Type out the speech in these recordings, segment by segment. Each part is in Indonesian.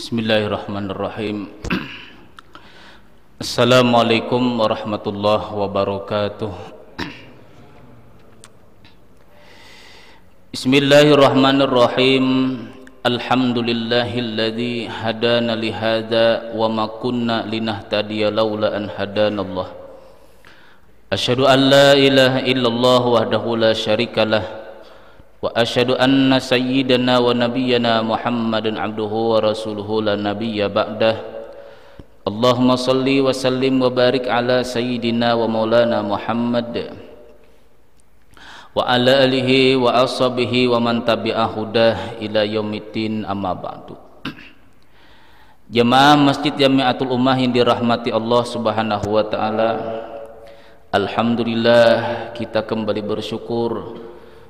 Bismillahirrahmanirrahim. Assalamualaikum warahmatullahi wabarakatuh. Bismillahirrahmanirrahim. Alhamdulillahilladzi hadana li hadza wa ma kunna linahtadiya laula an hadanallah. Asyhadu an la ilaha illallah wahdahu la syarikalah. Wa asyhadu anna sayyidana wa nabiyyana Muhammadan abduhu wa rasuluhu la nabiyya ba'dah. Allahumma salli wa sallim wa barik ala sayyidina wa maulana Muhammad wa ala alihi wa ashabihi wa man tabi'a hudah ila yaumiddin, amma ba'du. Jemaah Masjid Jamiatul Ummah yang dirahmati Allah Subhanahu wa taala, alhamdulillah kita kembali bersyukur,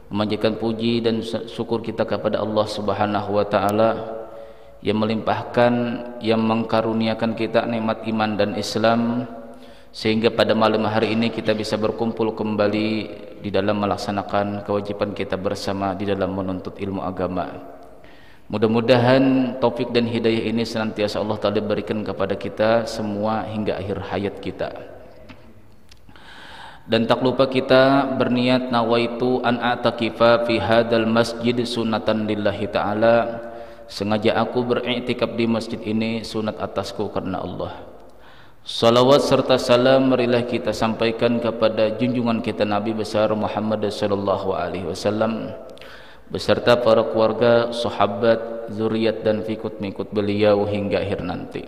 memanjatkan puji dan syukur kita kepada Allah Subhanahu wa taala yang melimpahkan, yang mengkaruniakan kita nikmat iman dan Islam, sehingga pada malam hari ini kita bisa berkumpul kembali di dalam melaksanakan kewajiban kita bersama di dalam menuntut ilmu agama. Mudah-mudahan taufik dan hidayah ini senantiasa Allah Ta'ala berikan kepada kita semua hingga akhir hayat kita. Dan tak lupa kita berniat nawaitu an a'takifa fi hadzal masjid sunatan lillahi ta'ala. Sengaja aku beriktikaf di masjid ini sunat atasku karena Allah. Salawat serta salam marilah kita sampaikan kepada junjungan kita Nabi besar Muhammad sallallahu alaihi wasallam beserta para keluarga, sahabat, zuriat dan fikut-mikut beliau hingga akhir nanti.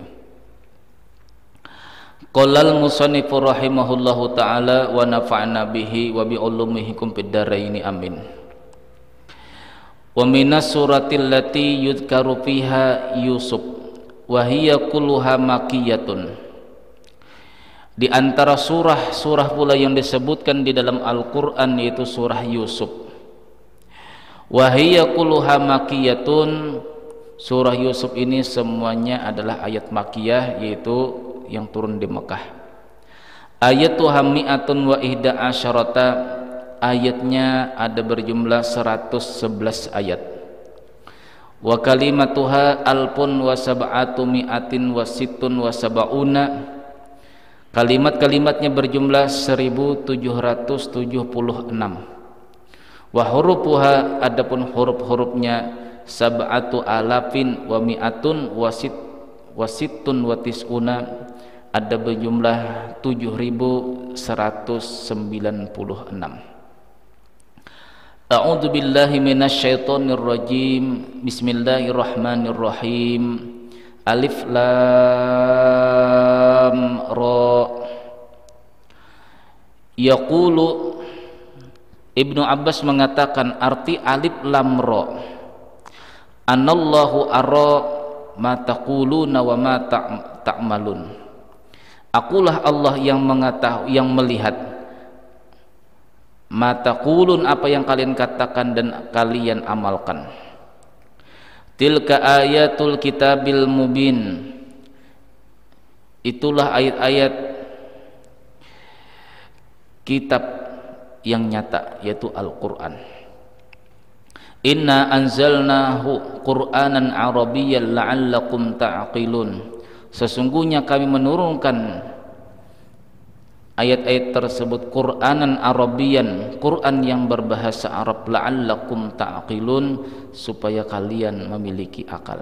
Qolal musannifu rahimahullahu ta'ala wa nafa'na bihi wa bi ulumihikum fid dharaini amin. Wa minas suratil lati yudhkaru fiha Yusuf wa hiya kulluha makkiyatun. Di antara surah pula yang disebutkan di dalam Al-Qur'an yaitu surah Yusuf. Wa hiya kulluha makkiyatun. Surah Yusuf ini semuanya adalah ayat makkiyah, yaitu yang turun di Mekah. Ayatuha mi'atun wa ihda asyarata, ayatnya ada berjumlah 111 ayat. Wa kalimatuha alpun wa sab'atu mi'atin wa sittun wa sab'una, kalimat-kalimatnya berjumlah 1776. Wa hurufuha, adapun huruf-hurufnya sab'atu alafin wa mi'atun wa sittun wa tis'una, ada berjumlah 7196. A'udzu billahi minasyaitonir rajim. Bismillahirrahmanirrahim. Alif lam ra. Yaqulu, Ibnu Abbas mengatakan arti alif lam ra, anallahu ara ma taquluna wa ma ta'malun. Akulah Allah yang mengetahui, yang melihat ma taqulun, apa yang kalian katakan dan kalian amalkan. Tilka ayatul kitabil mubin, itulah ayat-ayat kitab yang nyata, yaitu Al-Qur'an. Inna anzalnahu qur'anan arabiyyan la'allakum ta'qilun. Sesungguhnya kami menurunkan ayat-ayat tersebut Qur'anan arabiyyan, Qur'an yang berbahasa Arab, la'allakum ta'qilun, supaya kalian memiliki akal.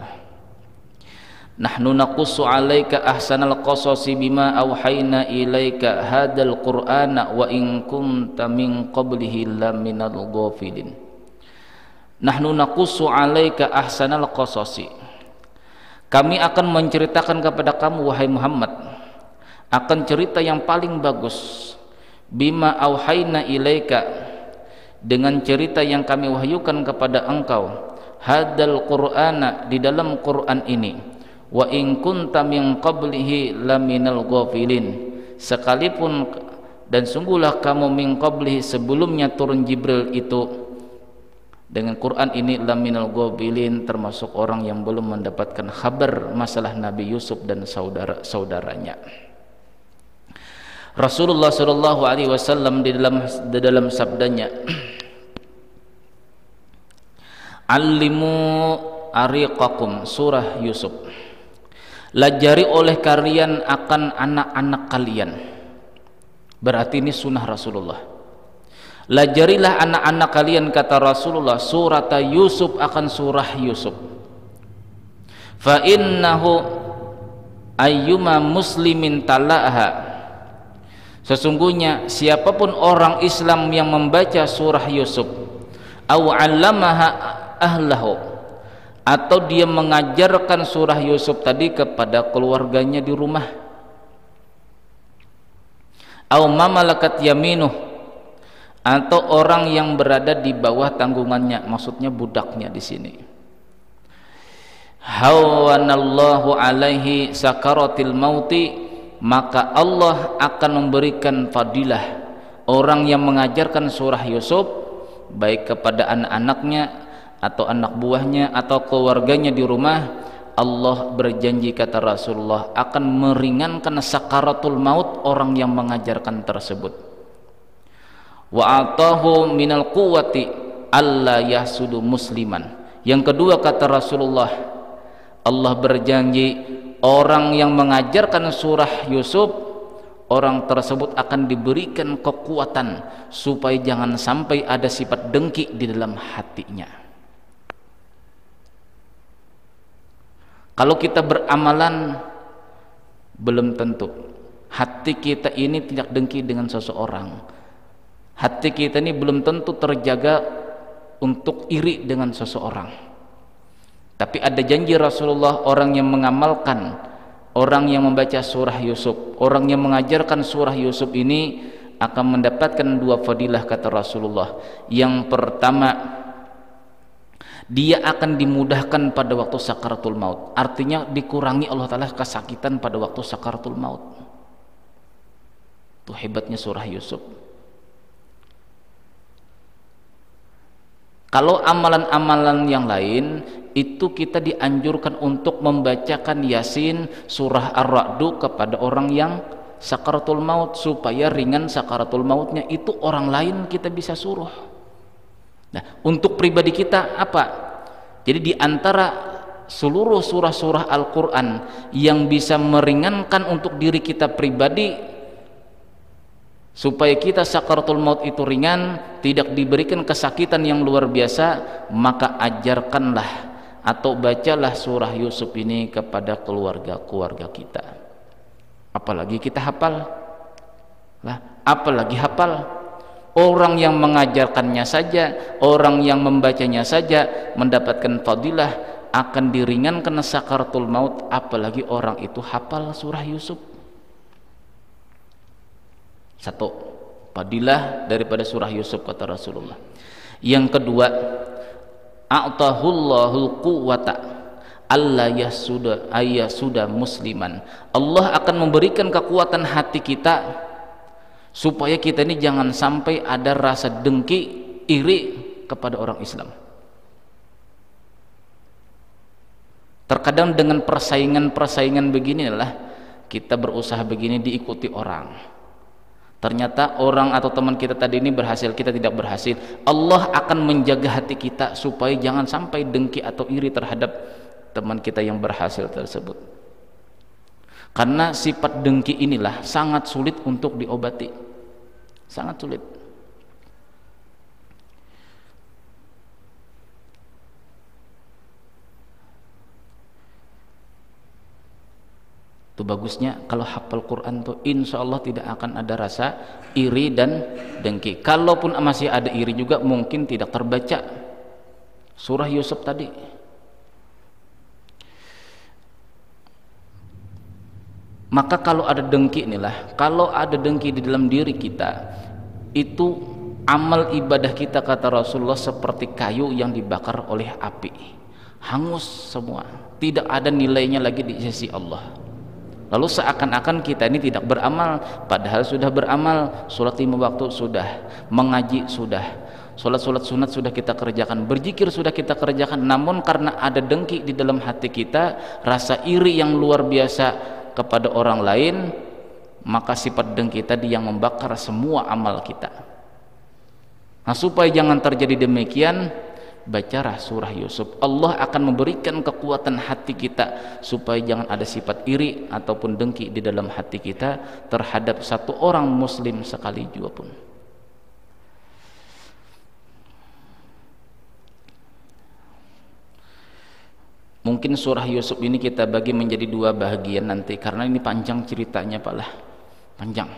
Nahnu naqussu 'alaika ahsanal qasasi bima auhayna ilaika hadzal qur'ana wa in kunta min qablihi laminal ghafilin. Nahnu naqussu 'alaika ahsanal qasasi, kami akan menceritakan kepada kamu wahai Muhammad akan cerita yang paling bagus, bima auhayna ilaika, dengan cerita yang kami wahyukan kepada engkau, hadzal qur'ana, di dalam Qur'an ini, wa in kunta min qablihi laminal ghafilin, sekalipun dan sungguhlah kamu min qablihi, sebelumnya turun Jibril itu dengan Quran ini, laminal ghafilin, termasuk orang yang belum mendapatkan kabar masalah Nabi Yusuf dan saudara-saudaranya. Rasulullah sallallahu alaihi wasallam di dalam sabdanya, Allimu ariqakum, surah Yusuf. lajari oleh kalian akan anak-anak kalian. Berarti ini sunnah Rasulullah. Lajarilah anak-anak kalian, kata Rasulullah, surat Yusuf, akan surah Yusuf. Fa innahu ayyuma muslimin tala'ha, sesungguhnya siapapun orang Islam yang membaca surah Yusuf, aw 'allamaha ahlahu, atau dia mengajarkan surah Yusuf tadi kepada keluarganya di rumah, aw ma malakat yaminuh, atau orang yang berada di bawah tanggungannya, maksudnya budaknya di sini, hawanallahu alaihi sakaratil mauti, maka Allah akan memberikan fadilah orang yang mengajarkan surah Yusuf, baik kepada anak-anaknya atau anak buahnya atau keluarganya di rumah. Allah berjanji, kata Rasulullah, akan meringankan sakaratul maut orang yang mengajarkan tersebut. Wa atahu minal quwwati alla yahsudu musliman. Yang kedua, kata Rasulullah, Allah berjanji orang yang mengajarkan surah Yusuf, orang tersebut akan diberikan kekuatan supaya jangan sampai ada sifat dengki di dalam hatinya. Kalau kita beramalan, belum tentu hati kita ini tidak dengki dengan seseorang. Hati kita ini belum tentu terjaga untuk iri dengan seseorang. Tapi ada janji Rasulullah, orang yang mengamalkan, orang yang membaca surah Yusuf, orang yang mengajarkan surah Yusuf ini akan mendapatkan dua fadilah, kata Rasulullah. Yang pertama, dia akan dimudahkan pada waktu sakaratul maut, artinya dikurangi Allah Ta'ala kesakitan pada waktu sakaratul maut. Itu hebatnya surah Yusuf. Kalau amalan-amalan yang lain itu kita dianjurkan untuk membacakan Yasin, surah Ar-Ra'du kepada orang yang sakaratul maut, supaya ringan sakaratul mautnya. Itu orang lain kita bisa suruh. Nah, untuk pribadi kita apa? Jadi di antara seluruh surah-surah Al-Quran yang bisa meringankan untuk diri kita pribadi, supaya kita sakaratul maut itu ringan, tidak diberikan kesakitan yang luar biasa, maka ajarkanlah atau bacalah surah Yusuf ini kepada keluarga-keluarga kita. Apalagi kita hafal lah, apalagi hafal. Orang yang mengajarkannya saja, orang yang membacanya saja mendapatkan fadilah, akan diringankan sakaratul maut, apalagi orang itu hafal surah Yusuf. Satu, fadilah daripada surah Yusuf, kata Rasulullah. Yang kedua, a'tahullahul quwwata alla yasuda musliman. Allah akan memberikan kekuatan hati kita supaya kita ini jangan sampai ada rasa dengki, iri kepada orang Islam. Terkadang dengan persaingan begini adalah kita berusaha begini diikuti orang. Ternyata orang atau teman kita tadi ini berhasil, kita tidak berhasil. Allah akan menjaga hati kita supaya jangan sampai dengki atau iri terhadap teman kita yang berhasil tersebut. Karena sifat dengki inilah sangat sulit untuk diobati. Sangat sulit. Itu bagusnya kalau hafal Quran tuh insya Allah tidak akan ada rasa iri dan dengki. Kalaupun masih ada iri juga mungkin tidak terbaca surah Yusuf tadi. Maka kalau ada dengki inilah, kalau ada dengki di dalam diri kita, itu amal ibadah kita, kata Rasulullah, seperti kayu yang dibakar oleh api, hangus semua, tidak ada nilainya lagi di sisi Allah. Lalu seakan-akan kita ini tidak beramal, padahal sudah beramal. Sholat 5 waktu sudah, mengaji sudah, sholat sunat sudah kita kerjakan, berzikir sudah kita kerjakan. Namun karena ada dengki di dalam hati kita, rasa iri yang luar biasa kepada orang lain, maka sifat dengki tadi yang membakar semua amal kita. Nah, supaya jangan terjadi demikian, bacalah surah Yusuf. Allah akan memberikan kekuatan hati kita supaya jangan ada sifat iri ataupun dengki di dalam hati kita terhadap satu orang muslim sekali juga pun. Mungkin surah Yusuf ini kita bagi menjadi dua bagian nanti, karena ini panjang ceritanya Pak lah, panjang.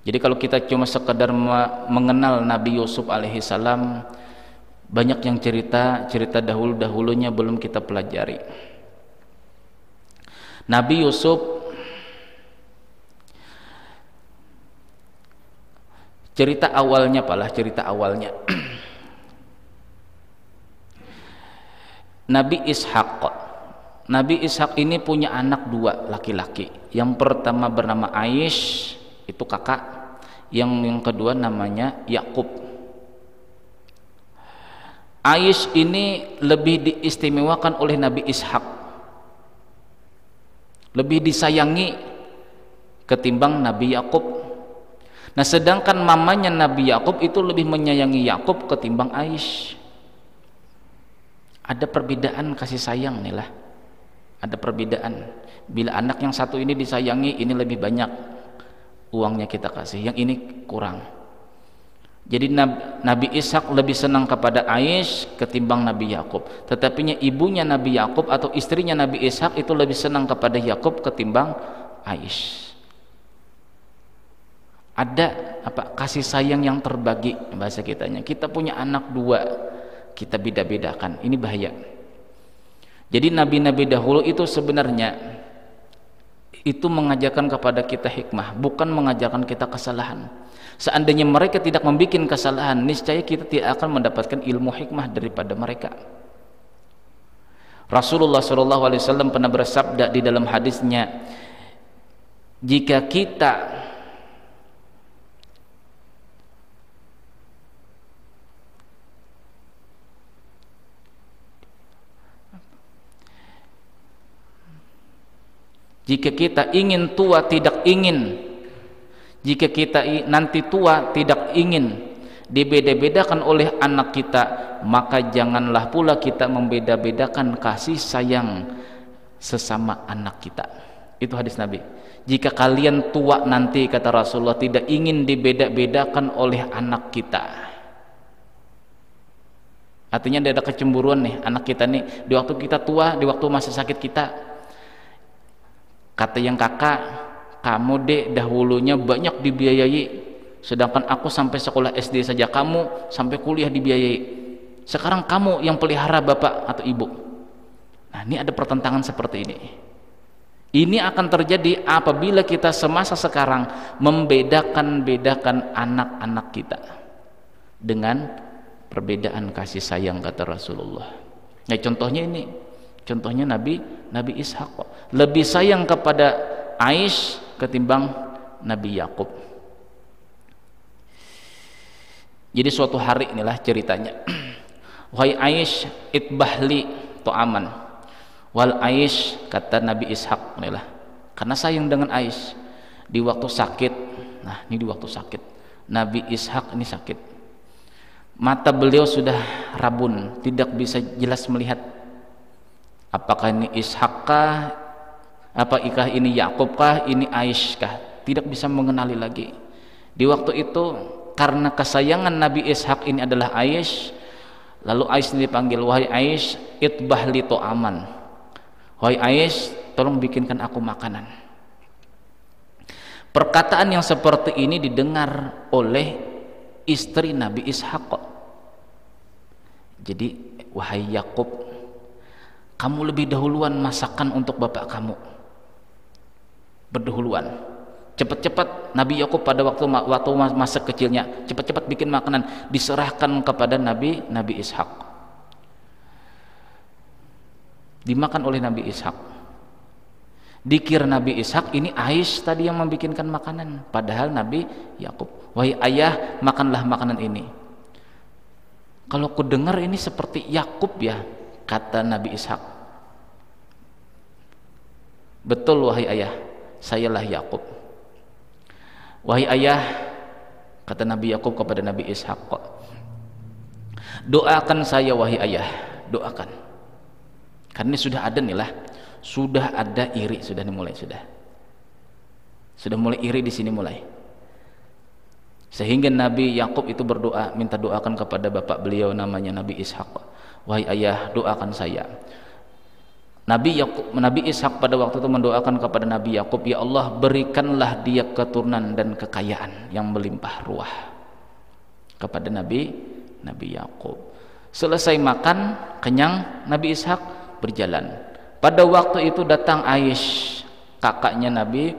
Jadi kalau kita cuma sekedar mengenal Nabi Yusuf alaihissalam, banyak yang cerita dahulu-dahulunya belum kita pelajari. Nabi Yusuf cerita awalnya Pak lah, cerita awalnya Nabi Ishak ini punya anak dua laki-laki. Yang pertama bernama Aish, itu kakak. Yang kedua namanya Yakub. Aish ini lebih diistimewakan oleh Nabi Ishak, lebih disayangi ketimbang Nabi Yakub. Nah, sedangkan mamanya Nabi Yakub itu lebih menyayangi Yakub ketimbang Aish. Ada perbedaan kasih sayang nih lah, ada perbedaan. Bila anak yang satu ini disayangi, ini lebih banyak uangnya kita kasih, yang ini kurang. Jadi Nabi Ishak lebih senang kepada Aish ketimbang Nabi Yakub. Tetapinya ibunya Nabi Yakub atau istrinya Nabi Ishak itu lebih senang kepada Yakub ketimbang Aish. Ada kasih sayang yang terbagi bahasa kitanya. Kita punya anak dua, kita beda-bedakan, ini bahaya. Jadi nabi-nabi dahulu itu sebenarnya itu mengajarkan kepada kita hikmah, bukan mengajarkan kita kesalahan. Seandainya mereka tidak membuat kesalahan, niscaya kita tidak akan mendapatkan ilmu hikmah daripada mereka. Rasulullah SAW pernah bersabda di dalam hadisnya, jika kita ingin tua tidak ingin, jika kita nanti tua tidak ingin dibeda-bedakan oleh anak kita, maka janganlah pula kita membeda-bedakan kasih sayang sesama anak kita. Itu hadis Nabi. Jika kalian tua nanti, kata Rasulullah, tidak ingin dibeda-bedakan oleh anak kita. Artinya ada kecemburuan nih, anak kita nih di waktu kita tua, di waktu masa sakit kita, kata yang kakak, kamu dek dahulunya banyak dibiayai, sedangkan aku sampai sekolah SD saja, kamu sampai kuliah dibiayai. Sekarang kamu yang pelihara bapak atau ibu. Nah, ini ada pertentangan seperti ini. Ini akan terjadi apabila kita semasa sekarang membedakan anak-anak kita dengan perbedaan kasih sayang, kata Rasulullah. Nah, contohnya ini, contohnya Nabi Ishak lebih sayang kepada Aish ketimbang Nabi Yakub. Jadi suatu hari, inilah ceritanya, wahai Aish, itbahli to'aman. Wal Aish, kata Nabi Ishak, inilah, karena sayang dengan Aish di waktu sakit. Nah, ini di waktu sakit Nabi Ishak ini sakit, mata beliau sudah rabun, tidak bisa jelas melihat apakah ini Ishak kah, apakah ini Yakub kah, ini Aish kah, tidak bisa mengenali lagi. Di waktu itu karena kesayangan Nabi Ishak ini adalah Aish, lalu Aish dipanggil, wahai Aish, itbahli to'aman, wahai Aish, tolong bikinkan aku makanan. Perkataan yang seperti ini didengar oleh istri Nabi Ishak. Jadi, wahai Yakub, kamu lebih dahuluan masakan untuk bapak kamu, berdahuluan. Cepat-cepat Nabi Yakub pada waktu masa kecilnya, cepat-cepat bikin makanan, diserahkan kepada Nabi Ishak, dimakan oleh Nabi Ishak. Dikira Nabi Ishak ini Aish tadi yang membikinkan makanan, padahal Nabi Yakub. Wahai ayah, makanlah makanan ini. Kalau ku dengar ini seperti Yakub ya, kata Nabi Ishak. Betul wahai ayah, sayalah Yakub. Wahai ayah, kata Nabi Yakub kepada Nabi Ishak, Doakan saya wahai ayah, doakan. Karena ini sudah ada nih lah, sudah ada iri, sudah dimulai, sudah mulai iri di sini mulai. Sehingga Nabi Yakub itu berdoa, minta doakan kepada bapak beliau namanya Nabi Ishak. Wahai ayah, doakan saya. Nabi Ishak pada waktu itu mendoakan kepada Nabi Yakub, ya Allah, berikanlah dia keturunan dan kekayaan yang melimpah ruah kepada Nabi Yakub. Selesai makan kenyang, Nabi Ishak berjalan. Pada waktu itu datang Aish, kakaknya Nabi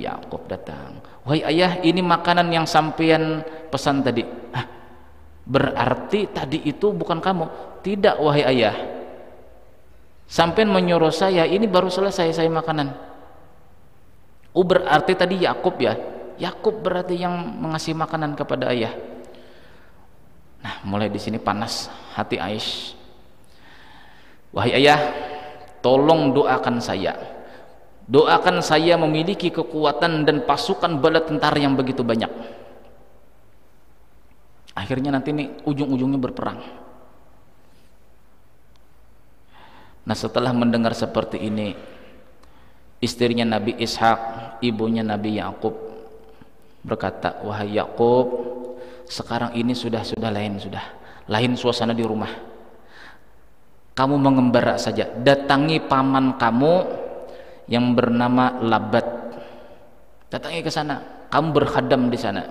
Yakub datang. Wahai ayah, ini makanan yang sampean pesan tadi. Berarti tadi itu bukan kamu? Tidak wahai ayah, sampean menyuruh saya, ini baru selesai saya makanan. Berarti tadi Yakub ya? Yakub berarti yang mengasih makanan kepada ayah. Nah, mulai di sini panas hati Aish. Wahai ayah, tolong doakan saya. Doakan saya memiliki kekuatan dan pasukan bala tentara yang begitu banyak. Akhirnya nanti nih ujung-ujungnya berperang. Nah, setelah mendengar seperti ini, istrinya Nabi Ishak, ibunya Nabi Yakub berkata, wahai Yakub, sekarang ini sudah lain suasana di rumah. Kamu mengembara saja, datangi paman kamu yang bernama Labat, datangi ke sana, kamu berkhadam di sana.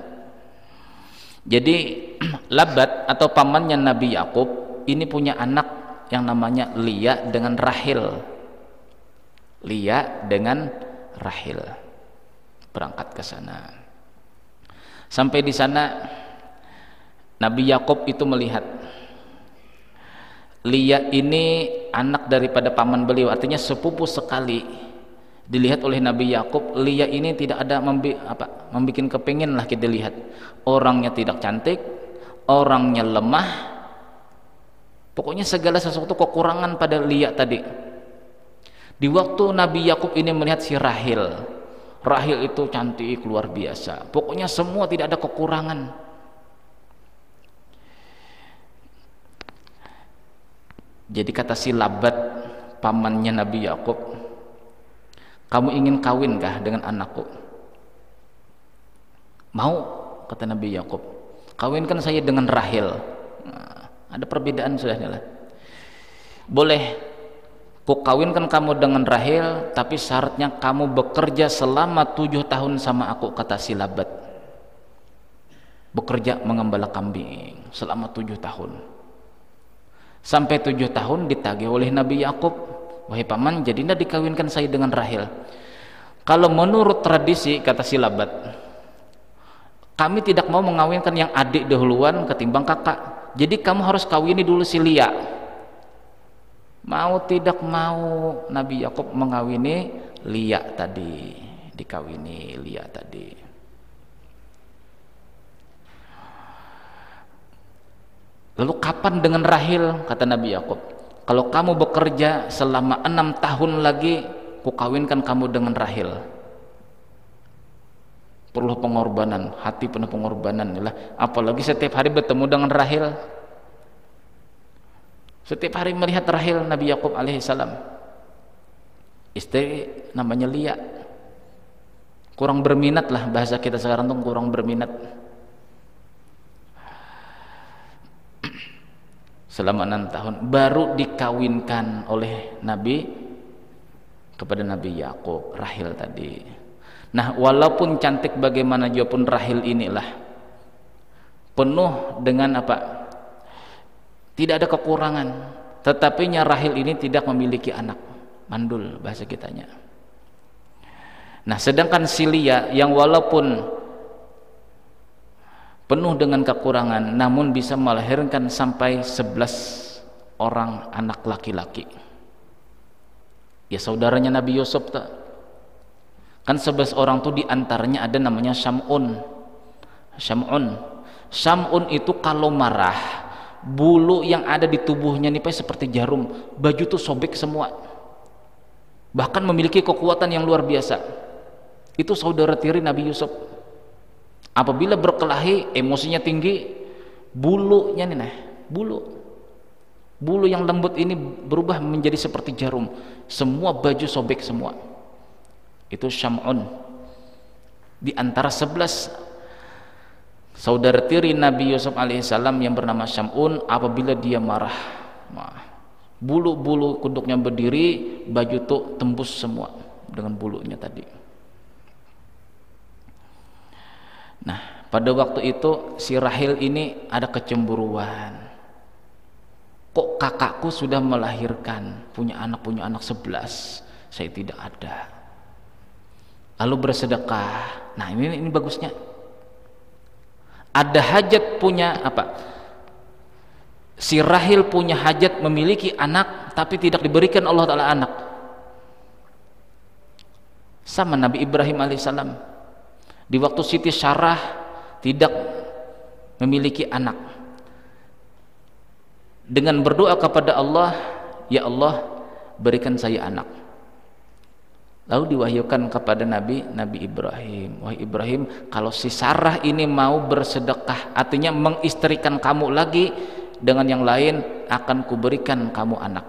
Jadi Labat atau pamannya Nabi Yakub ini punya anak yang namanya Lia dengan Rahil. Berangkat ke sana. Sampai di sana Nabi Yakub itu melihat Lia ini anak daripada paman beliau, artinya sepupu sekali. Dilihat oleh Nabi Yakub, Lia ini tidak ada membikin kepingin lah kita lihat. Orangnya tidak cantik, orangnya lemah. Pokoknya segala sesuatu kekurangan pada Lia tadi. Di waktu Nabi Yakub ini melihat si Rahil itu cantik luar biasa. Pokoknya semua tidak ada kekurangan. Jadi kata si Labat, pamannya Nabi Yakub, kamu ingin kawinkah dengan anakku? Mau, kata Nabi Yakub, kawinkan saya dengan Rahil. Nah, ada perbedaan sudah lah. Boleh, ku kawinkan kamu dengan Rahil, tapi syaratnya kamu bekerja selama 7 tahun sama aku, kata si Labat. Bekerja mengembala kambing selama 7 tahun. Sampai 7 tahun ditagih oleh Nabi Yakub, wahai paman, jadi tidak dikawinkan saya dengan Rahil. Kalau menurut tradisi, kata si Labat, kami tidak mau mengawinkan yang adik dahuluan ketimbang kakak. Jadi kamu harus kawini dulu si Lia. Mau tidak mau Nabi Yakub mengawini Lia tadi, dikawini Lia tadi. Lalu kapan dengan Rahil? Kata Nabi Yakub, kalau kamu bekerja selama 6 tahun lagi, ku kawinkan kamu dengan Rahil. Perlu pengorbanan, hati penuh pengorbanan. Apalagi setiap hari bertemu dengan Rahil, setiap hari melihat Rahil Nabi Yakub alaihissalam. Istri namanya Lia, kurang berminat lah, bahasa kita sekarang tuh kurang berminat. Selama 6 tahun baru dikawinkan oleh Nabi kepada Nabi Yakub, Rahil tadi. Nah, walaupun cantik bagaimana juga pun Rahil inilah penuh dengan tidak ada kekurangan, tetapinya Rahil ini tidak memiliki anak, mandul bahasa kitanya. Nah, sedangkan Silia yang walaupun penuh dengan kekurangan namun bisa melahirkan sampai 11 orang anak laki-laki. Ya saudaranya Nabi Yusuf tak? Kan 11 orang tuh diantaranya ada namanya Syam'un. Syam'un itu kalau marah, bulu yang ada di tubuhnya nih seperti jarum, baju tuh sobek semua. Bahkan memiliki kekuatan yang luar biasa. Itu saudara tiri Nabi Yusuf. Apabila berkelahi, emosinya tinggi, bulunya nih Bulu yang lembut ini berubah menjadi seperti jarum. Semua baju sobek semua. Itu Syam'un. Di antara 11 saudara tiri Nabi Yusuf alaihissalam yang bernama Syam'un, apabila dia marah, bulu-bulu kuduknya berdiri, baju itu tembus semua dengan bulunya tadi. Nah, pada waktu itu si Rahil ini ada kecemburuan. Kok kakakku sudah melahirkan, punya anak 11, saya tidak ada. Lalu bersedekah. Nah, ini bagusnya. Ada hajat punya apa? Si Rahil punya hajat memiliki anak tapi tidak diberikan Allah Ta'ala anak. Sama Nabi Ibrahim alaihissalam. Di waktu Siti Sarah tidak memiliki anak, dengan berdoa kepada Allah, ya Allah berikan saya anak. Lalu diwahyukan kepada Nabi Ibrahim, wahai Ibrahim, kalau si Sarah ini mau bersedekah, artinya mengistrikan kamu lagi dengan yang lain, akan kuberikan kamu anak.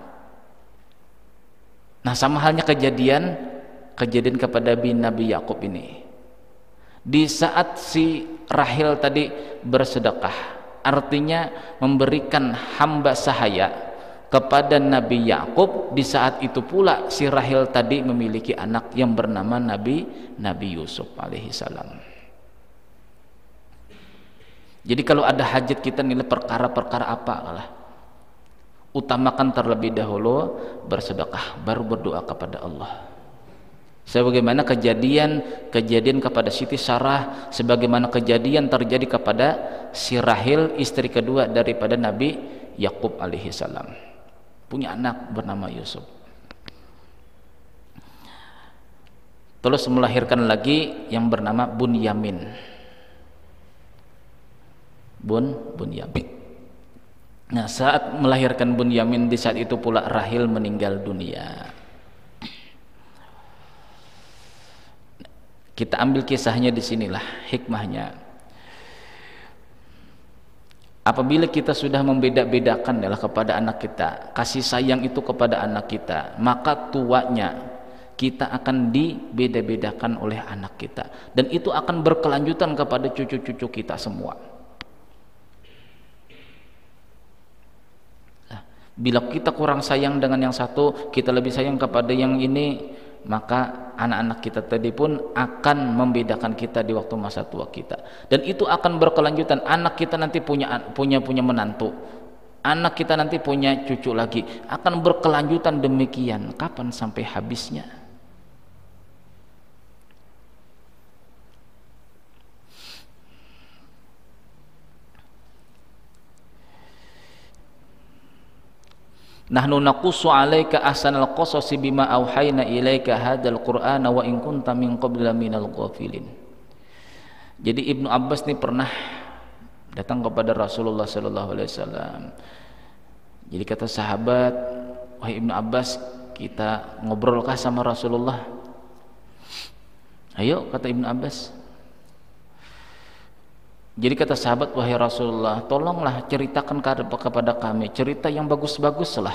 Nah, sama halnya kejadian kepada Nabi Yakub ini. Di saat si Rahil tadi bersedekah, artinya memberikan hamba sahaya kepada Nabi Yakub, di saat itu pula si Rahil tadi memiliki anak yang bernama Nabi Yusuf alaihissalam. Jadi kalau ada hajat kita nilai perkara-perkara apa lah, utamakan terlebih dahulu bersedekah, baru berdoa kepada Allah. Sebagaimana kejadian kepada Siti Sarah, sebagaimana kejadian terjadi kepada si Rahil, istri kedua daripada Nabi Yakub alaihissalam, punya anak bernama Yusuf. Terus melahirkan lagi yang bernama Bunyamin. Bunyamin. Nah, saat melahirkan Bunyamin, di saat itu pula Rahil meninggal dunia. Kita ambil kisahnya di sinilah hikmahnya. Apabila kita sudah membeda-bedakan adalah kepada anak kita, kasih sayang itu kepada anak kita, maka tuanya kita akan dibeda-bedakan oleh anak kita, dan itu akan berkelanjutan kepada cucu-cucu kita semua. Nah, bila kita kurang sayang dengan yang satu, kita lebih sayang kepada yang ini, maka anak-anak kita tadi pun akan membedakan kita di waktu masa tua kita, dan itu akan berkelanjutan. Anak kita nanti punya menantu, anak kita nanti punya cucu lagi, akan berkelanjutan demikian. Kapan sampai habisnya? Nahnu naqussu 'alaika ahsanal qasasi bima auhayna ilaika hadzal qur'ana wa in kunta min qabli minal ghafilin. Jadi Ibnu Abbas ini pernah datang kepada Rasulullah sallallahu alaihi wasallam. Jadi kata sahabat, wahai Ibnu Abbas, kita ngobrolkah sama Rasulullah? Ayo, kata Ibnu Abbas. Jadi kata sahabat, wahai Rasulullah, tolonglah ceritakan kepada kami cerita yang bagus-bagus lah.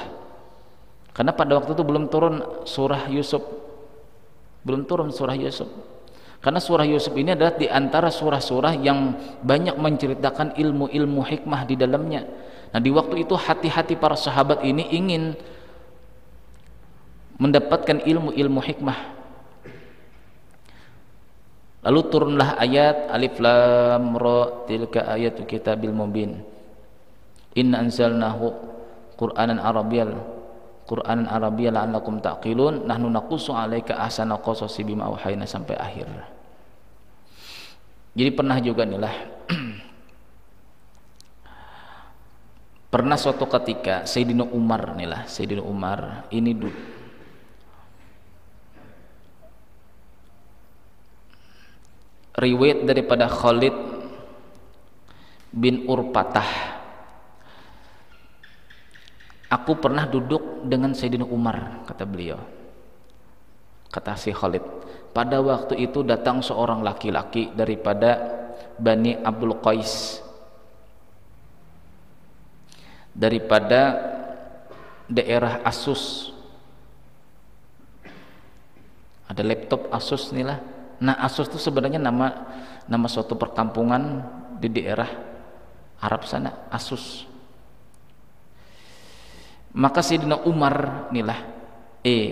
Karena pada waktu itu belum turun surah Yusuf. Karena surah Yusuf ini adalah di antara surah-surah yang banyak menceritakan ilmu-ilmu hikmah di dalamnya. Nah, di waktu itu hati-hati para sahabat ini ingin mendapatkan ilmu-ilmu hikmah. Lalu turunlah ayat Alif Lam Ra, tilka ayatul kitabil mubin. Inna anzalnahu Qur'anan Arabiyyal la'allakum ta'qilun. Nahnu naqussu 'alaika ahsanal qasasi bima auhayna, sampai akhir. Jadi pernah juga nih lah pernah suatu ketika Sayyidina Umar ini riwayat daripada Khalid bin Urpatah, aku pernah duduk dengan Sayyidina Umar, kata beliau. Kata si Khalid, pada waktu itu datang seorang laki-laki daripada Bani Abdul Qais. daripada daerah Asus. Ada laptop Asus nih lah. Nah, Asus itu sebenarnya nama suatu perkampungan di daerah Arab sana, Asus. Maka Sayyidina Umar inilah,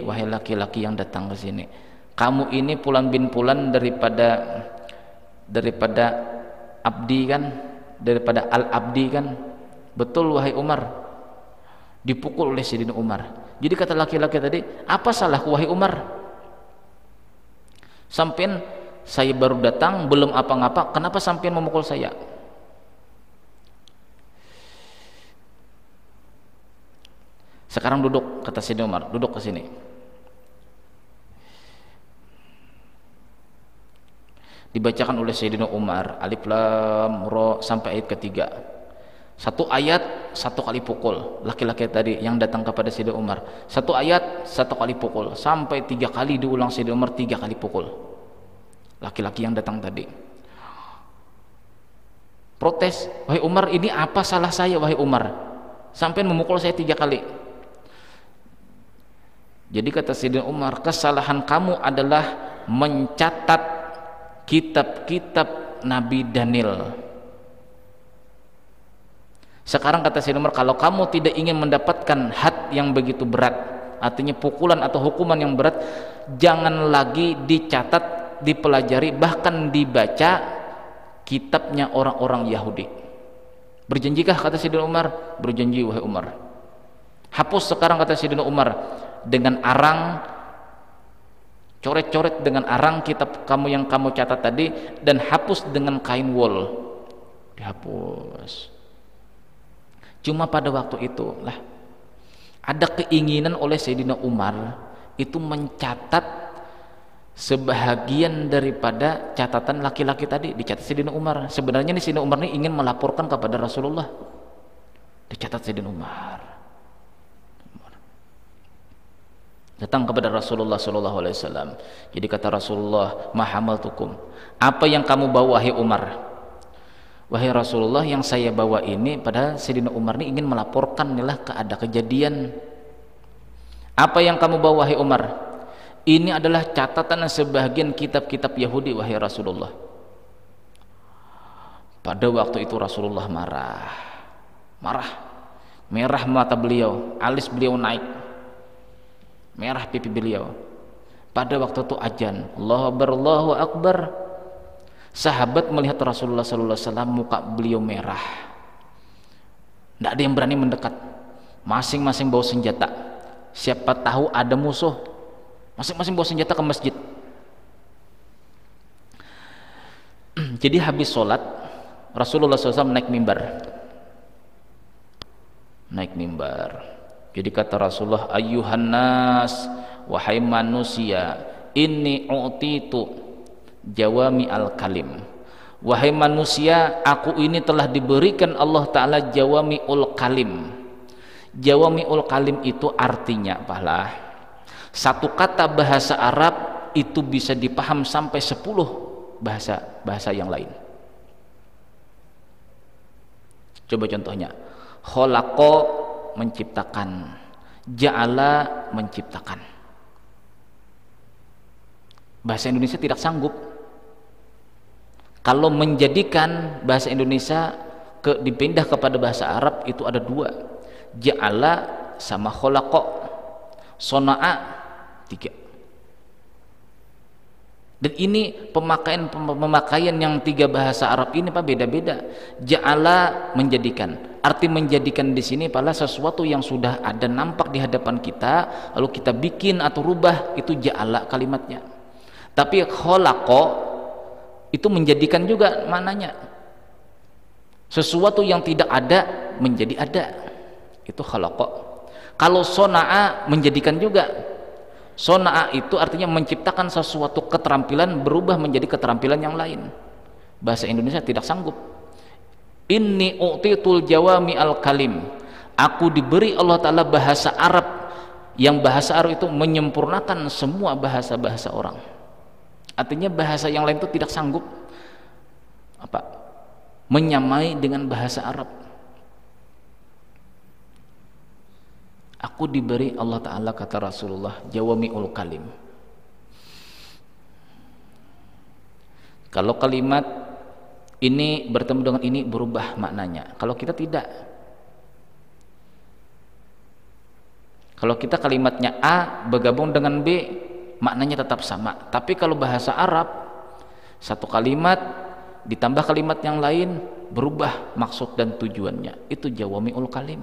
wahai laki-laki yang datang ke sini, kamu ini Fulan bin Fulan daripada Abdi kan, daripada Al-Abdi kan? Betul wahai Umar. Dipukul oleh Sayyidina Umar. Jadi kata laki-laki tadi, apa salahku wahai Umar? Sampean saya baru datang, belum apa-apa, kenapa sampean memukul saya? Sekarang duduk, kata Sayyidina Umar, duduk ke sini. Dibacakan oleh Sayyidina Umar Alif Lam Ra sampai ayat ketiga. Satu ayat satu kali pukul laki-laki tadi yang datang kepada Sayyidina Umar. Satu ayat satu kali pukul, sampai 3 kali diulang Sayyidina Umar, 3 kali pukul laki-laki yang datang tadi. Protes, wahai Umar, ini apa salah saya wahai Umar? Sampai memukul saya 3 kali. Jadi kata Sayyidina Umar, kesalahan kamu adalah mencatat kitab-kitab Nabi Daniel. Sekarang kata Sayyidina Umar, kalau kamu tidak ingin mendapatkan had yang begitu berat, artinya pukulan atau hukuman yang berat, jangan lagi dicatat, dipelajari, bahkan dibaca kitabnya orang-orang Yahudi. Berjanjikah kata Sayyidina Umar? Berjanji wahai Umar. Hapus sekarang kata Sayyidina Umar dengan arang, coret-coret dengan arang kitab kamu yang kamu catat tadi, dan hapus dengan kain wol. Dihapus. Cuma pada waktu itu lah ada keinginan oleh Sayyidina Umar itu mencatat sebahagian daripada catatan laki-laki tadi, dicatat Sayyidina Umar. Sebenarnya nih Sayyidina Umar ini ingin melaporkan kepada Rasulullah, dicatat Sayyidina Umar. Datang kepada Rasulullah sallallahu alaihi wasallam. Jadi kata Rasulullah, "Ma hamaltukum?" Apa yang kamu bawa wahai Umar? Wahai Rasulullah, yang saya bawa ini, padahal Sayyidina Umar ini ingin melaporkan inilah ada kejadian. Apa yang kamu bawa wahai Umar? Ini adalah catatan sebagian kitab-kitab Yahudi wahai Rasulullah. Pada waktu itu Rasulullah marah. Merah mata beliau, alis beliau naik, merah pipi beliau. Pada waktu itu azan, Allahu Akbar. Sahabat melihat Rasulullah sallallahu alaihi wasallam, muka beliau merah. Tidak ada yang berani mendekat. Masing-masing bawa senjata. Siapa tahu ada musuh. Masing-masing bawa senjata ke masjid. Jadi habis sholat, Rasulullah SAW naik mimbar. Jadi kata Rasulullah, ayyuhan nas, wahai manusia, inni u'titu jawami al-kalim. Wahai manusia, aku ini telah diberikan Allah Ta'ala jawami'ul kalim. Jawami'ul kalim itu artinya apalah? Satu kata bahasa Arab itu bisa dipaham sampai 10 bahasa yang lain. Coba contohnya, khalaqa menciptakan, ja'ala menciptakan. Bahasa Indonesia tidak sanggup. Kalau menjadikan bahasa Indonesia dipindah kepada bahasa Arab itu ada 2, ja'ala sama khalaqa, sona'a 3. Dan ini pemakaian yang 3 bahasa Arab ini Pak beda-beda. Ja'ala menjadikan. Arti menjadikan di sini adalah sesuatu yang sudah ada nampak di hadapan kita, lalu kita bikin atau rubah, itu ja'ala kalimatnya. Tapi khalaqa itu menjadikan juga maknanya. Sesuatu yang tidak ada menjadi ada. Itu khalaqa. Kalau sona'a menjadikan juga. Sona'a itu artinya menciptakan sesuatu keterampilan berubah menjadi keterampilan yang lain. Bahasa Indonesia tidak sanggup. Inni u'titul jawami al-kalim. Aku diberi Allah Ta'ala bahasa Arab, yang bahasa Arab itu menyempurnakan semua bahasa-bahasa orang. Artinya bahasa yang lain itu tidak sanggup menyamai dengan bahasa Arab. Aku diberi Allah Ta'ala, kata Rasulullah, jawami'ul kalim. Kalau kalimat ini bertemu dengan ini berubah maknanya, kalau kita tidak. Kalau kita kalimatnya A bergabung dengan B, maknanya tetap sama. Tapi kalau bahasa Arab, satu kalimat ditambah kalimat yang lain berubah maksud dan tujuannya. Itu jawami'ul kalim.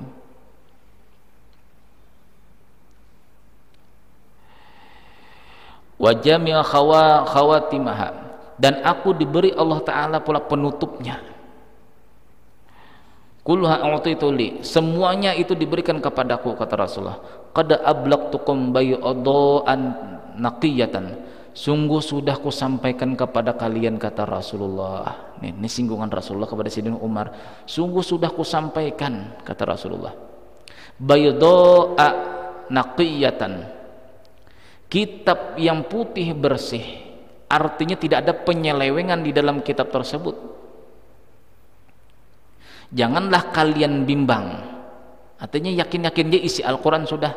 Wa jami'a khawatimaha, dan aku diberi Allah Ta'ala pula penutupnya. Kulha a'titu li, semuanya itu diberikan kepadaku, kata Rasulullah. Qad ablaqtukum bay'adhan naqiyatan, sungguh sudah ku sampaikan kepada kalian, kata Rasulullah. Ini singgungan Rasulullah kepada Sayyidina Umar. Sungguh sudah ku sampaikan, kata Rasulullah, bay'adha naqiyatan, kitab yang putih bersih. Artinya tidak ada penyelewengan di dalam kitab tersebut. Janganlah kalian bimbang, artinya yakin-yakin dia isi Al-Quran sudah.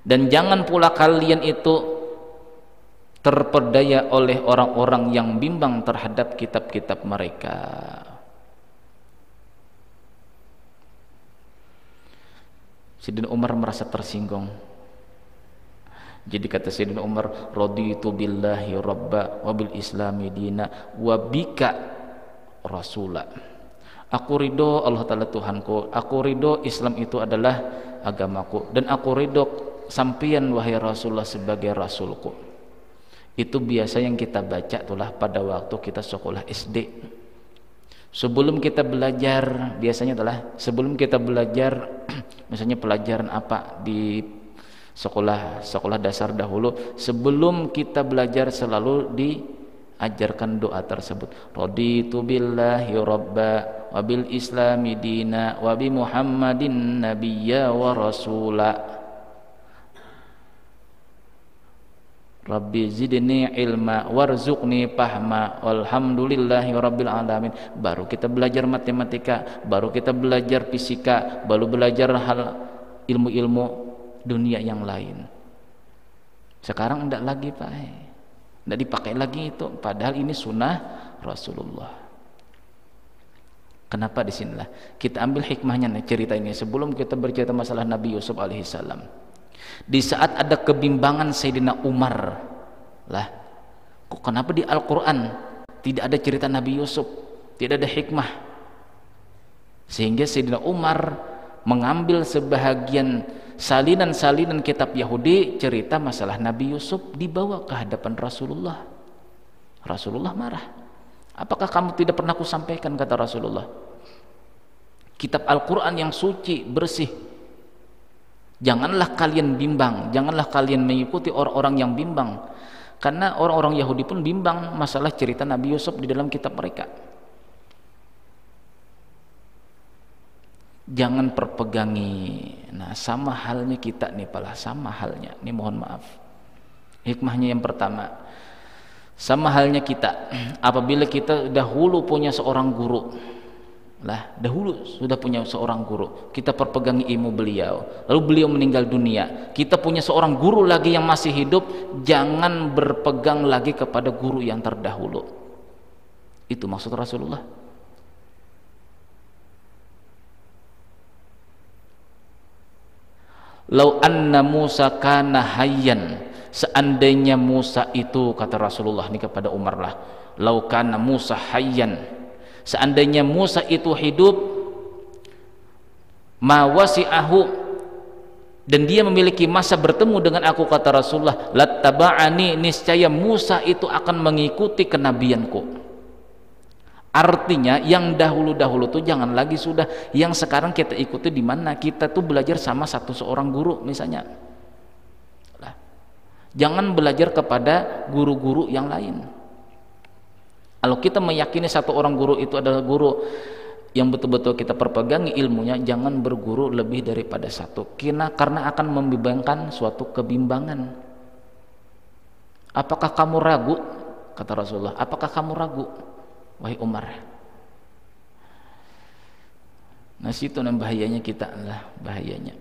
Dan jangan pula kalian itu terperdaya oleh orang-orang yang bimbang terhadap kitab-kitab mereka. Sayyidina Umar merasa tersinggung. Jadi kata Sayyidina Umar, raditu billahi rabba wa bil islami dina wa bika rasula. Aku ridho Allah Ta'ala Tuhanku, aku ridho Islam itu adalah agamaku, dan aku ridho sampian wahai Rasulullah sebagai Rasulku. Itu biasa yang kita baca itulah pada waktu kita sekolah SD. Sebelum kita belajar, biasanya adalah sebelum kita belajar misalnya pelajaran apa di sekolah dasar dahulu, sebelum kita belajar selalu diajarkan doa tersebut. Raditu billahi rabba wa bil islami dina wa bi Muhammadin nabiyya wa rasula. Rabbi zidni ilma warzuqni fahma walhamdulillahi rabbil alamin. Baru kita belajar matematika, baru kita belajar fisika, baru belajar hal ilmu-ilmu dunia yang lain. Sekarang tidak lagi, Pak, tidak dipakai lagi itu, padahal ini sunnah Rasulullah. Kenapa disinilah kita ambil hikmahnya nih, cerita ini sebelum kita bercerita masalah Nabi Yusuf alaihissalam. Di saat ada kebimbangan Sayyidina Umar, lah kok kenapa di Al-Quran tidak ada cerita Nabi Yusuf, tidak ada hikmah, sehingga Sayyidina Umar mengambil sebahagian salinan-salinan kitab Yahudi cerita masalah Nabi Yusuf, dibawa ke hadapan Rasulullah. Rasulullah marah. Apakah kamu tidak pernah aku sampaikan, kata Rasulullah, kitab Al-Quran yang suci, bersih. Janganlah kalian bimbang, janganlah kalian mengikuti orang-orang yang bimbang. Karena orang-orang Yahudi pun bimbang masalah cerita Nabi Yusuf di dalam kitab mereka. Jangan perpegangi. Nah, sama halnya kita nih, pala sama halnya. Ini mohon maaf. Hikmahnya yang pertama, sama halnya kita. Apabila kita dahulu punya seorang guru, lah dahulu sudah punya seorang guru, kita perpegangi ilmu beliau, lalu beliau meninggal dunia, kita punya seorang guru lagi yang masih hidup, jangan berpegang lagi kepada guru yang terdahulu. Itu maksud Rasulullah. Lau anna Musa kana hayyan, seandainya Musa itu, kata Rasulullah ini kepada Umar lah, lau kana Musa hayyan, seandainya Musa itu hidup, ma wasi'ahu, dan dia memiliki masa bertemu dengan aku, kata Rasulullah, lattaba'ani, niscaya Musa itu akan mengikuti kenabianku. Artinya yang dahulu-dahulu tuh jangan lagi sudah, yang sekarang kita ikuti di mana kita tuh belajar sama seorang guru misalnya. Lah, jangan belajar kepada guru-guru yang lain. Kalau kita meyakini satu orang guru itu adalah guru yang betul-betul kita perpegangi ilmunya, jangan berguru lebih daripada satu, karena akan membimbangkan suatu kebimbangan. Apakah kamu ragu, kata Rasulullah, apakah kamu ragu, wahai Umar? Nah, situ bahayanya kita, lah bahayanya.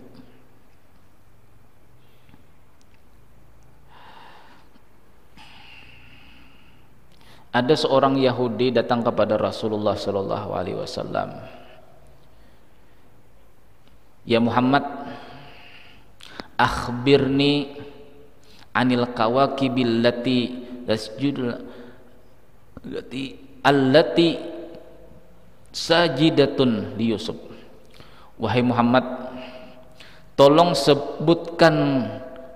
ada seorang Yahudi datang kepada Rasulullah sallallahu alaihi wasallam. Ya Muhammad, akhbirni anil kawakibil lati tasjudul allati sajidatun li Yusuf. Wahai Muhammad, tolong sebutkan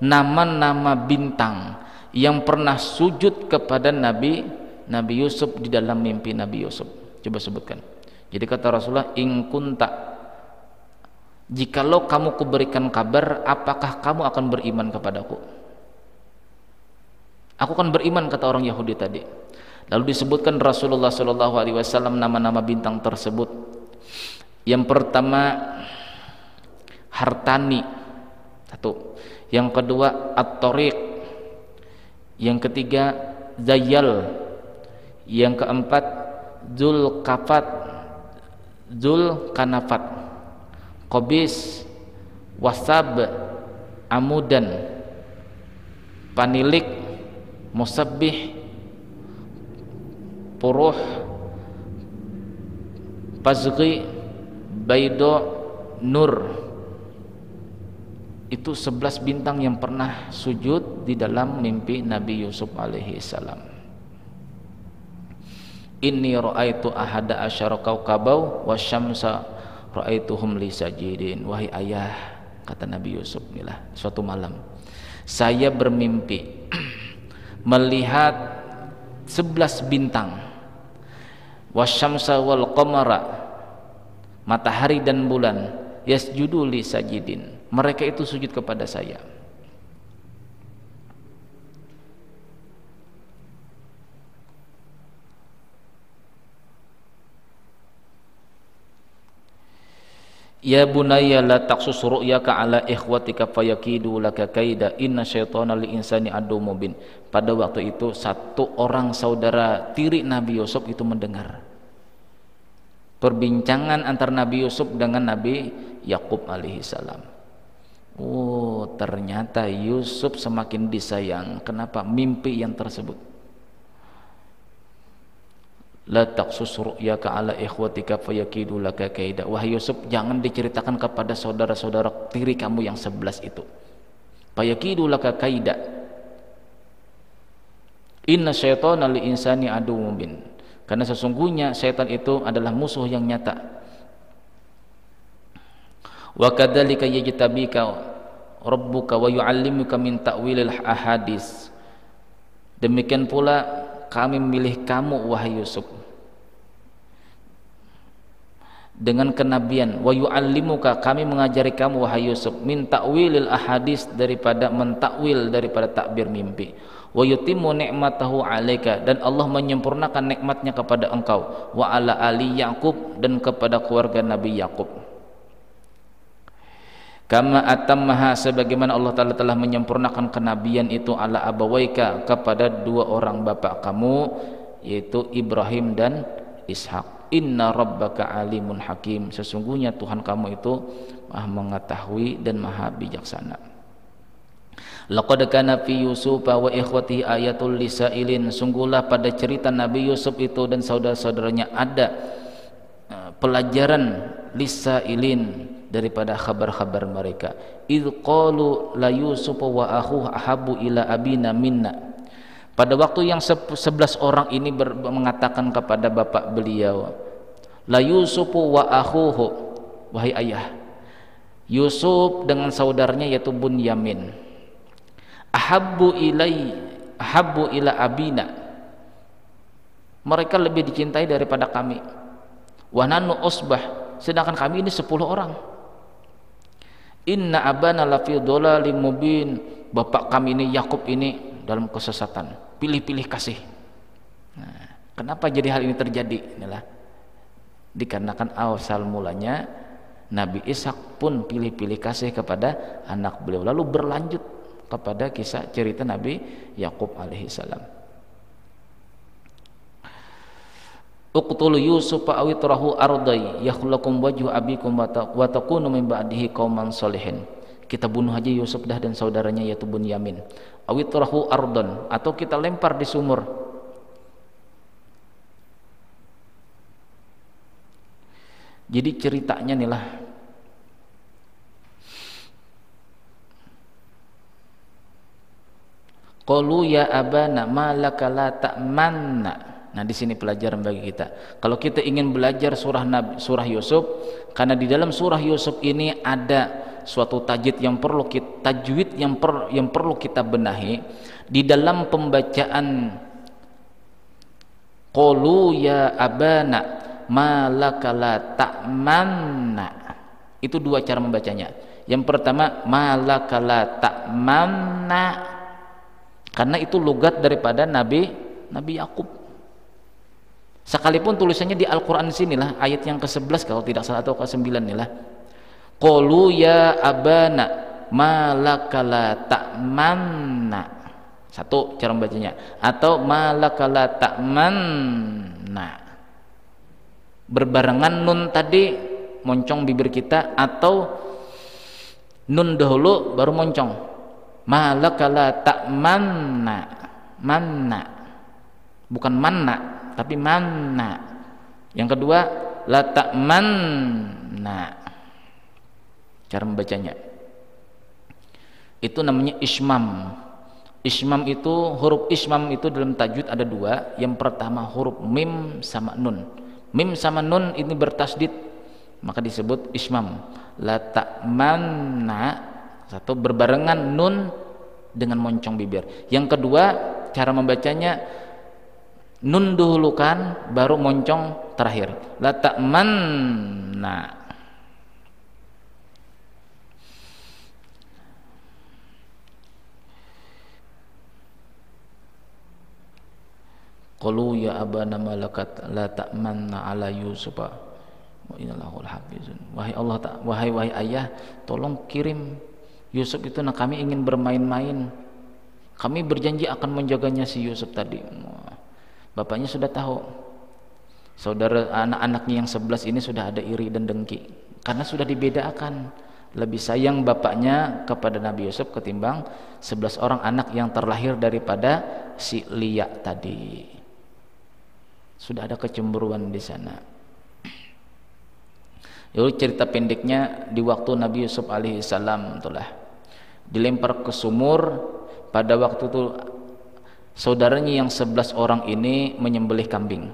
nama-nama bintang yang pernah sujud kepada Nabi Yusuf di dalam mimpi Nabi Yusuf. Coba sebutkan. Jadi kata Rasulullah, in kunta, jikalau kamu kuberikan kabar, apakah kamu akan beriman kepadaku? Aku akan beriman, kata orang Yahudi tadi. Lalu disebutkan Rasulullah SAW nama-nama bintang tersebut. Yang pertama Hartani, satu. Yang kedua At-Tariq. Yang ketiga Zayyal. Yang keempat Zulkanafat, Qobis, Wasab, Amudan, Panilik, Musabbih, Puruh, Pazghi, Baido, Nur. Itu 11 bintang yang pernah sujud di dalam mimpi Nabi Yusuf alaihi salam. Inni ra'aitu ahada asyara kaukabau wasyamsa ra'aituhum li sajidin. Wahai ayah, kata Nabi Yusuf, inilah suatu malam saya bermimpi melihat 11 bintang, wasyamsa wal qamara, matahari dan bulan, yasjudu li sajidin, mereka itu sujud kepada saya. Ya bunayya la taqsus ru'yaka ala ikhwatika fayakidu laka kaida inna syaitana li insani adu mubin. Pada waktu itu satu orang saudara tiri Nabi Yusuf itu mendengar perbincangan antara Nabi Yusuf dengan Nabi Yakub alaihi salam. Oh, ternyata Yusuf semakin disayang. Kenapa? Mimpi yang tersebut. La taqsus ru'yaka ala ikhwatika fayakidu laka kaida. Wahai Yusuf, jangan diceritakan kepada saudara-saudara tiri kamu yang 11 itu. Fayakidu laka kaida. Inna syaitana li insani adu mubin. Karena sesungguhnya syaitan itu adalah musuh yang nyata. Wa kadzalika yajtabika rabbuka wa yu'allimuka min ta'wilil ahadits. Demikian pula kami memilih kamu wahai Yusuf dengan kenabian. Wa yu'allimuka, kami mengajari kamu wahai Yusuf, min ta'wilil ahadits, daripada mentakwil, daripada takbir mimpi. Wa yutimmu ni'matahu 'alaika, dan Allah menyempurnakan nikmatnya kepada engkau. Wa ala ali Yaqub, dan kepada keluarga Nabi Yaqub. Kama atammaha, sebagaimana Allah Ta'ala telah menyempurnakan kenabian itu ala abawaika, kepada dua orang bapak kamu, yaitu Ibrahim dan Ishak. Inna rabbaka alimun hakim, sesungguhnya Tuhan kamu itu maha mengetahui dan maha bijaksana. Laqad kana fi Yusuf wa ikhwatihi ayatul lisailin, sungguhlah pada cerita Nabi Yusuf itu dan saudara-saudaranya ada pelajaran lisailin, daripada kabar-kabar mereka. Idh qalu la Yusuf wa akhuhu ahabbu ila abina minna, pada waktu yang 11 orang ini mengatakan kepada bapak beliau, la Yusuf wa akhuhu, wahai ayah, Yusuf dengan saudaranya yaitu Bunyamin, ahabbu ila abina, mereka lebih dicintai daripada kami. Wa nanu usbah, sedangkan kami ini 10 orang. Inna abana lafi dhalalim mubin, bapak kami ini Yakub ini dalam kesesatan, pilih-pilih kasih. Nah, kenapa jadi hal ini terjadi? Inilah dikarenakan awal mulanya Nabi Ishak pun pilih-pilih kasih kepada anak beliau, lalu berlanjut kepada kisah cerita Nabi Yakub alaihi salam. Uqtulu Yusuf awitrahu ardai yakhlakum wajhu abikum wa takunu min ba'dihi qauman sholihin. Kita bunuh aja Yusuf dah dan saudaranya yaitu Bunyamin. Awitrahu ardon, atau kita lempar di sumur. Jadi ceritanya nih lah, qalu ya abana malaka la ta'manna. Nah, di sini pelajaran bagi kita. Kalau kita ingin belajar surah Yusuf, karena di dalam surah Yusuf ini ada suatu tajwid yang perlu kita benahi di dalam pembacaan qalu ya abana malaka la ta'manna. Itu dua cara membacanya. Yang pertama malaka la ta'manna, karena itu logat daripada Nabi Yakub. Sekalipun tulisannya di Al-Qur'an sinilah ayat yang ke-11 kalau tidak salah, atau ke-9 inilah. Qalu ya abana malaka la ta'manna. Satu cara membacanya. Atau malaka la ta'manna. Berbarengan nun tadi moncong bibir kita, atau nun dahulu baru moncong. Malaka la ta'manna. Manna. Bukan manna, tapi manna. Yang kedua la ta'manna. Cara membacanya itu namanya ismam. Ismam itu, huruf ismam itu dalam tajwid ada dua. Yang pertama huruf mim sama nun. Mim sama nun ini bertasdid, maka disebut ismam. La ta'manna, satu berbarengan nun dengan moncong bibir. Yang kedua cara membacanya nun dahulukan baru moncong terakhir. La ta'manna. Qalu ya abana malakat la ta'manna ala Yusufa wa innallahu lahafizun. Wahai Allah, wahai ayah, tolong kirim Yusuf itu, nah kami ingin bermain-main. Kami berjanji akan menjaganya si Yusuf tadi. Bapaknya sudah tahu. Saudara anak-anaknya yang 11 ini sudah ada iri dan dengki, karena sudah dibedakan. Lebih sayang bapaknya kepada Nabi Yusuf ketimbang 11 orang anak yang terlahir daripada si Lia tadi. Sudah ada kecemburuan di sana. Jadi cerita pendeknya, di waktu Nabi Yusuf alaihissalam itulah dilempar ke sumur. Pada waktu itu saudaranya yang 11 orang ini menyembelih kambing.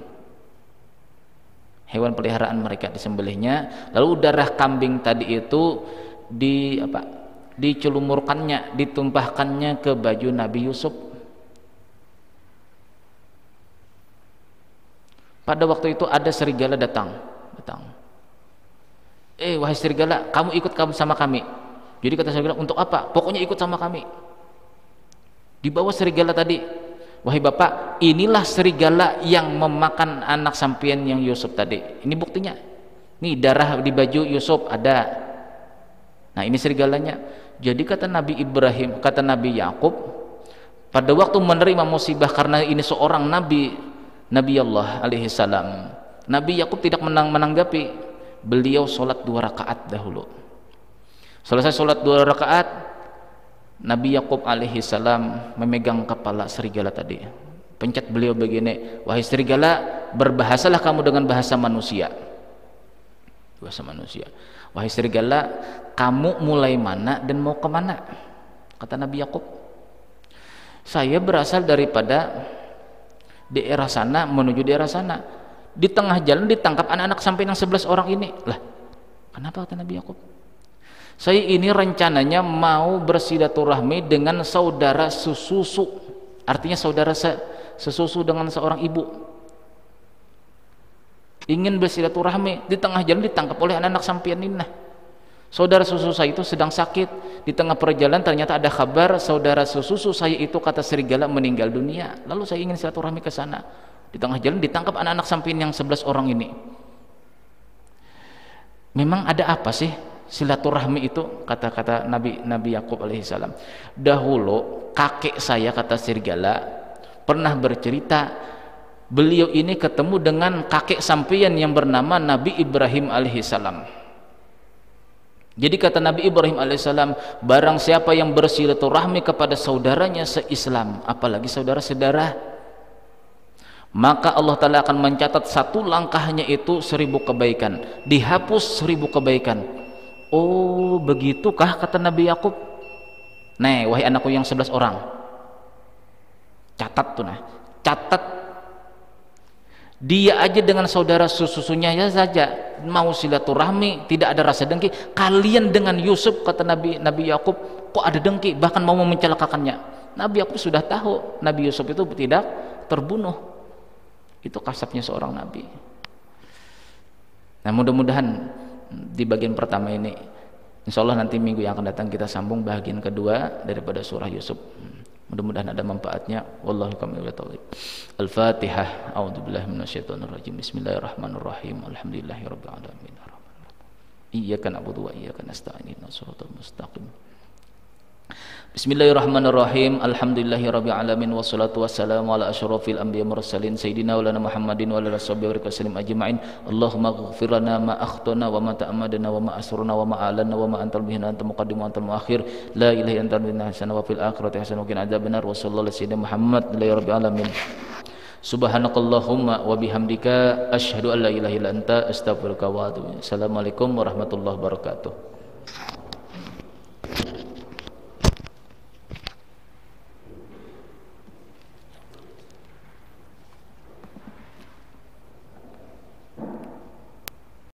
Hewan peliharaan mereka disembelihnya, lalu darah kambing tadi itu dicelumurkannya, ditumpahkannya ke baju Nabi Yusuf. Pada waktu itu ada serigala datang. Wahai serigala, kamu ikut sama kami. Jadi kata serigala, untuk apa? Pokoknya ikut sama kami. Dibawa serigala tadi. Wahai bapak, inilah serigala yang memakan anak sampean yang Yusuf tadi. Ini buktinya. Nih darah di baju Yusuf ada. Nah ini serigalanya. Jadi kata Nabi Ibrahim, kata Nabi Yakub, pada waktu menerima musibah, karena ini seorang Nabi Allah alaihi salam, Nabi Yakub tidak menanggapi. Beliau sholat 2 rakaat dahulu. Selesai sholat 2 rakaat, Nabi Yakub alaihi salam memegang kepala serigala tadi. Pencet beliau begini, wahai serigala, berbahasalah kamu dengan bahasa manusia. Bahasa manusia. Wahai serigala, kamu mulai mana dan mau kemana? Kata Nabi Yakub, saya berasal daripada daerah sana menuju daerah sana. Di tengah jalan ditangkap anak-anak sampai yang 11 orang ini. Lah, kenapa? Kata Nabi Yakub, saya ini rencananya mau bersilaturahmi dengan saudara sesusu. Artinya saudara sesusu dengan seorang ibu. Ingin bersilaturahmi, di tengah jalan ditangkap oleh anak-anak sampean ini. Saudara susu saya itu sedang sakit. Di tengah perjalanan ternyata ada kabar saudara susu saya itu, kata serigala, meninggal dunia. Lalu saya ingin silaturahmi ke sana. Di tengah jalan ditangkap anak-anak sampean yang 11 orang ini. Memang ada apa sih silaturahmi itu? Kata Nabi Yakub alaihissalam, dahulu kakek saya, kata serigala, pernah bercerita beliau ini ketemu dengan kakek sampean yang bernama Nabi Ibrahim alaihissalam. Jadi kata Nabi Ibrahim alaihissalam, barang siapa yang bersilaturahmi kepada saudaranya se-Islam, apalagi saudara-saudara, maka Allah Ta'ala akan mencatat satu langkahnya itu 1000 kebaikan, dihapus 1000 kebaikan. Oh begitukah kata Nabi Yakub? Nih wahai anakku yang 11 orang, catat tuh, nah catat, dia aja dengan saudara susunya ya saja mau silaturahmi, tidak ada rasa dengki. Kalian dengan Yusuf, kata Nabi Yakub, kok ada dengki, bahkan mau mencelakakannya. Nabi Yakub sudah tahu Nabi Yusuf itu tidak terbunuh. Itu kasabnya seorang nabi. Nah mudah-mudahan di bagian pertama ini, insya Allah nanti minggu yang akan datang kita sambung bagian kedua daripada surah Yusuf. Mudah-mudahan ada manfaatnya. Wallahu a'lam bishawab. Al-Fatihah. A'udzubillahi minasyaitonir rajim. Bismillahirrahmanirrahim. Alhamdulillahirabbil alamin. Iyyaka na'budu wa iyyaka nasta'in. Ihdinas siratal mustaqim. Bismillahirrahmanirrahim. Alhamdulillahirabbil alamin wassalatu wassalamu ala asyrafil anbiya'i mursalin sayyidina wa lana Muhammadin wa ala sahbihi wa sallam ajma'in. Allahumma ighfir lana ma akhtana wa ma ta'ammadna wa ma asrarna wa ma a'lanna wa ma antal bihina anta muqaddim wa antal muakhir. La ilaha illa anta minna hasana wa fil akhirati hasana wa qina adzabannar. Wa sallallahu alaihi sayyidina Muhammad rabbil alamin. Subhanakallahumma wa bihamdika asyhadu an la ilaha illa anta astaghfiruka wa atubu ilaik. Assalamualaikum warahmatullahi wabarakatuh.